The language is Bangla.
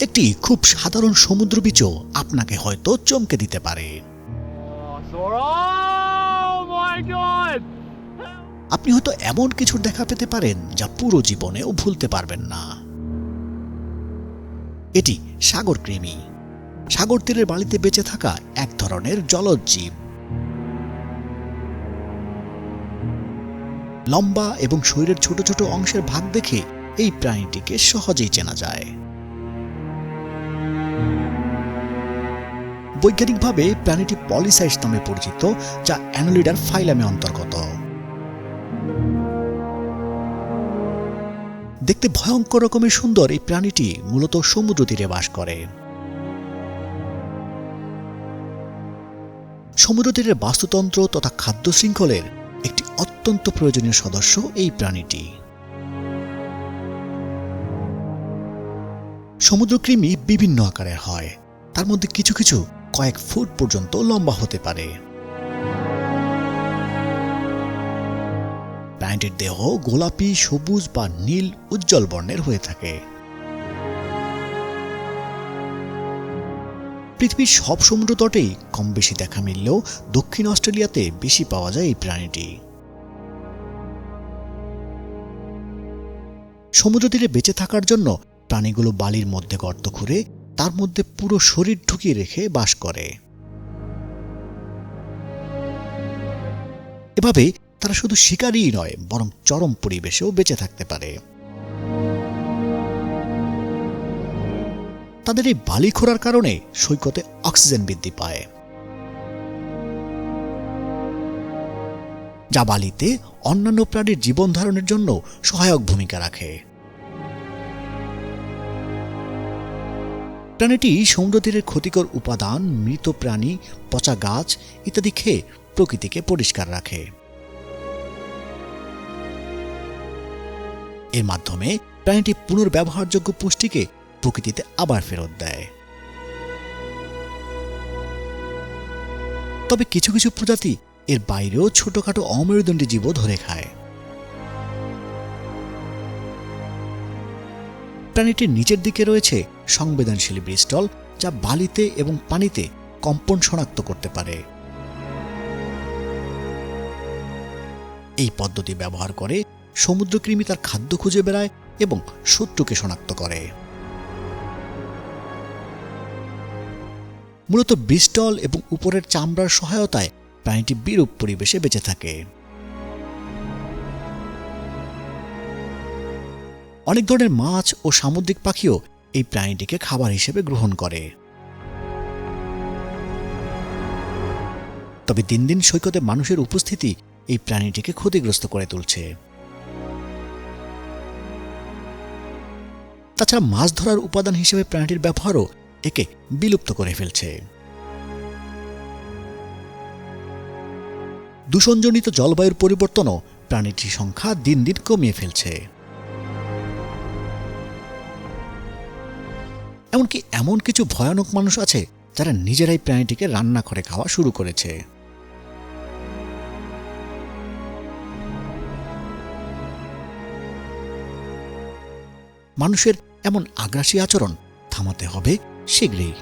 একটি খুব সাধারণ সমুদ্র বীচও আপনাকে হয়তো চমকে দিতে পারে। আপনি হয়তো এমন কিছুর দেখা পেতে পারেন যা পুরো জীবনেও ভুলতে পারবেন না। এটি সাগর কৃমি, সাগর তীরের বালিতে বেঁচে থাকা এক ধরনের জলজ জীব। লম্বা এবং শরীরের ছোট ছোট অংশের ভাগ দেখে এই প্রাণীটিকে সহজেই চেনা যায়। বৈজ্ঞানিকভাবে প্রাণীটি পলিসাইস নামে পরিচিত, যা অ্যানোলিডার ফাইলামে অন্তর্গত। দেখতে ভয়ঙ্কর রকমের সুন্দর এই প্রাণীটি মূলত সমুদ্র তীরে বাস করে। সমুদ্র তীরের বাস্তুতন্ত্র তথা খাদ্য শৃঙ্খলের একটি অত্যন্ত প্রয়োজনীয় সদস্য এই প্রাণীটি। সমুদ্রকৃমি বিভিন্ন আকারের হয়, তার মধ্যে কিছু কিছু কয়েক ফুট পর্যন্ত লম্বা হতে পারে। প্রাণীটির দেহ গোলাপি, সবুজ বা নীল উজ্জ্বল বর্ণের হয়ে থাকে। পৃথিবীর সব সমুদ্র তটেই কম বেশি দেখা মিললেও দক্ষিণ অস্ট্রেলিয়াতে বেশি পাওয়া যায় এই প্রাণীটি। সমুদ্র তীরে বেঁচে থাকার জন্য প্রাণীগুলো বালির মধ্যে গর্ত খুঁড়ে তার মধ্যে পুরো শরীর ঢুকিয়ে রেখে বাস করে। এভাবে তারা শুধু শিকারই নয়, বরং চরম পরিবেশেও বেঁচে থাকতে পারে। তাদের এই বালি খোঁড়ার কারণে সৈকতে অক্সিজেন বৃদ্ধি পায়, যা বালিতে অন্যান্য প্রাণীর জীবন ধারণের জন্য সহায়ক ভূমিকা রাখে। প্রাণীটি সমুদ্র তীরের ক্ষতিকর উপাদান, মৃত প্রাণী, পচা গাছ ইত্যাদি খেয়ে প্রকৃতিকে পরিষ্কার রাখে। এর মাধ্যমে প্রাণীটি পুনর্ব্যবহারযোগ্য পুষ্টিকে প্রকৃতিতে আবার ফেরত দেয়। তবে কিছু কিছু প্রজাতি এর বাইরেও ছোটখাটো অমেরুদণ্ডী জীবও ধরে খায়। প্রাণীটির নিচের দিকে রয়েছে সংবেদনশীল ব্রিস্টল, যা বালিতে এবং পানিতে কম্পন শনাক্ত করতে পারে। এই পদ্ধতি ব্যবহার করে সমুদ্রকৃমি তার খাদ্য খুঁজে বেড়ায় এবং শত্রুকে শনাক্ত করে। মূলত ব্রিস্টল এবং উপরের চামড়ার সহায়তায় প্রাণীটি বিরূপ পরিবেশে বেঁচে থাকে। অনেক ধরনের মাছ ও সামুদ্রিক পাখিও এই প্রাণীটিকে খাবার হিসেবে গ্রহণ করে। তবে দিন দিন সৈকতে মানুষের উপস্থিতি এই প্রাণীটিকে ক্ষতিগ্রস্ত করে তুলছে। তাছাড়া মাছ ধরার উপাদান হিসেবে প্রাণীটির ব্যবহারও একে বিলুপ্ত করে ফেলছে। দূষণজনিত জলবায়ুর পরিবর্তনও প্রাণীটির সংখ্যা দিন দিন কমিয়ে ফেলছে। এমনকি এমন কিছু ভয়ানক মানুষ আছে যারা নিজেরাই প্রাণীটিকে রান্না করে খাওয়া শুরু করেছে। মানুষের এমন আগ্রাসী আচরণ থামাতে হবে শীঘ্রই।